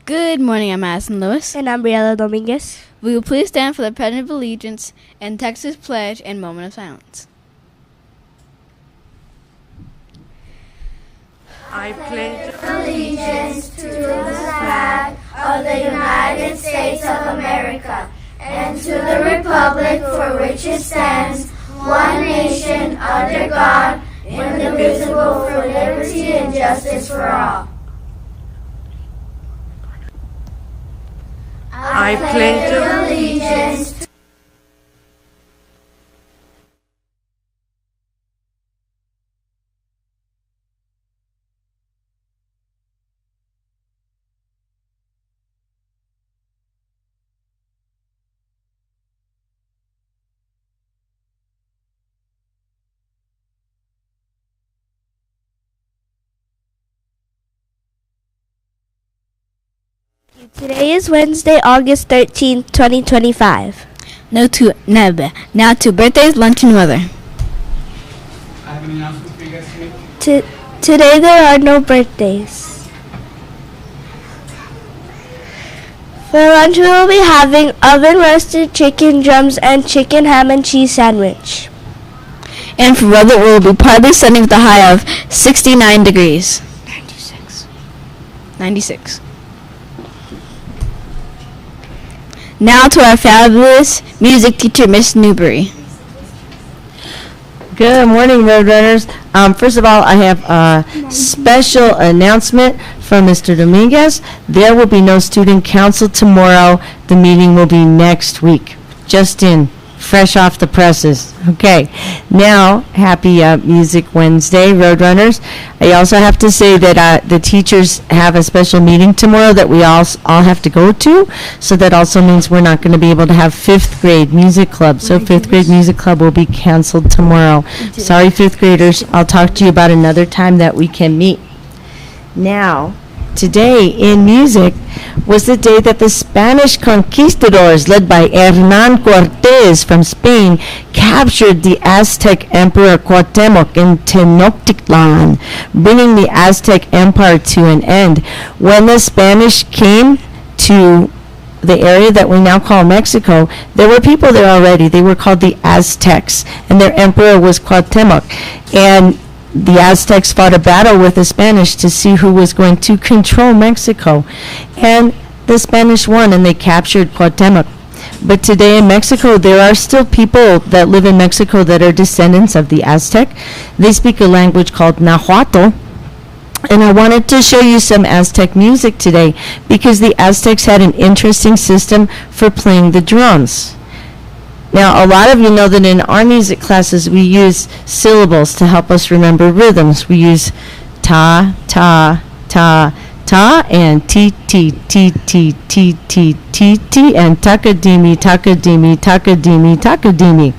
Good morning, I'm Madison Lewis. And I'm Briella Dominguez. We will please stand for the Pledge of Allegiance and Texas Pledge and moment of silence. I pledge allegiance to the flag of the United States of America and to the republic for which it stands, one nation, under God, indivisible, for liberty and justice for all. I pledge allegiance to Today is Wednesday, August 13th, 2025. Now to birthdays, lunch, and weather. I have an announcement for you guys to make. Today there are no birthdays. For lunch we will be having oven roasted chicken drums and chicken ham and cheese sandwich. And for weather, it will be partly sunny with a high of 69 degrees. 96. Now to our fabulous music teacher, Miss Newberry. Good morning, Roadrunners. First of all, I have a special announcement from Mr. Dominguez. There will be no student council tomorrow. The meeting will be next week. Just in, fresh off the presses. Okay, now, happy Music Wednesday, Roadrunners. I also have to say that the teachers have a special meeting tomorrow that we all have to go to. So that also means we're not going to be able to have 5th grade music club. So 5th grade music club will be canceled tomorrow. Sorry, 5th graders. I'll talk to you about another time that we can meet. Now, today in music was the day that the Spanish conquistadors, led by Hernán Cortés from Spain, captured the Aztec Emperor Cuauhtémoc in Tenochtitlan, bringing the Aztec Empire to an end. When the Spanish came to the area that we now call Mexico, there were people there already. They were called the Aztecs, and their emperor was Cuauhtémoc. And the Aztecs fought a battle with the Spanish to see who was going to control Mexico. And the Spanish won, and they captured Cuauhtémoc. But today in Mexico, there are still people that live in Mexico that are descendants of the Aztec. They speak a language called Nahuatl. And I wanted to show you some Aztec music today because the Aztecs had an interesting system for playing the drums. Now, a lot of you know that in our music classes, we use syllables to help us remember rhythms. We use ta, ta, ta, ta, and ti, ti, ti, ti, ti, ti, ti, ti, and takadimi, takadimi, takadimi, takadimi.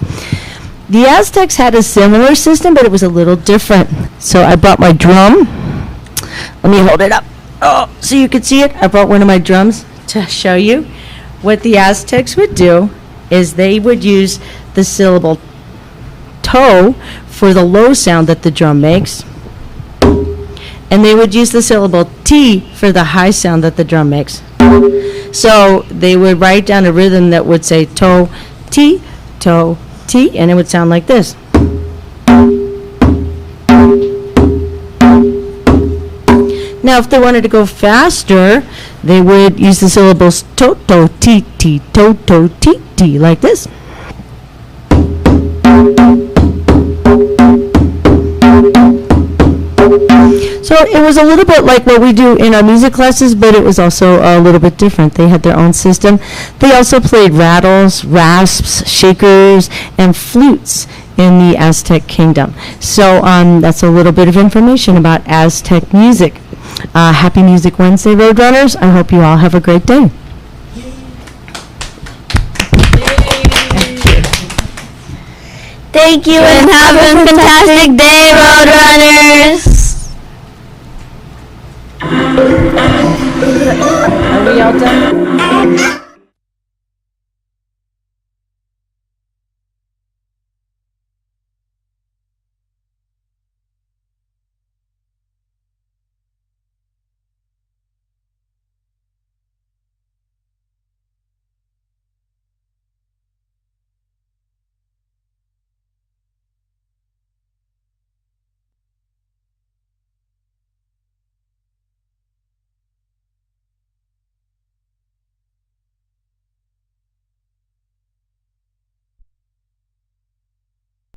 The Aztecs had a similar system, but it was a little different. So I brought my drum. Let me hold it up so you can see it. I brought one of my drums to show you. What the Aztecs would do is they would use the syllable to for the low sound that the drum makes, and they would use the syllable ti for the high sound that the drum makes. So they would write down a rhythm that would say to, ti, and it would sound like this. Now, if they wanted to go faster, they would use the syllables to, ti, ti, to, ti, ti, like this. So it was a little bit like what we do in our music classes, but it was also a little bit different. They had their own system. They also played rattles, rasps, shakers, and flutes in the Aztec kingdom. So that's a little bit of information about Aztec music. Happy Music Wednesday, Roadrunners. I hope you all have a great day. Thank you And have a fantastic day, Roadrunners! Are we all done?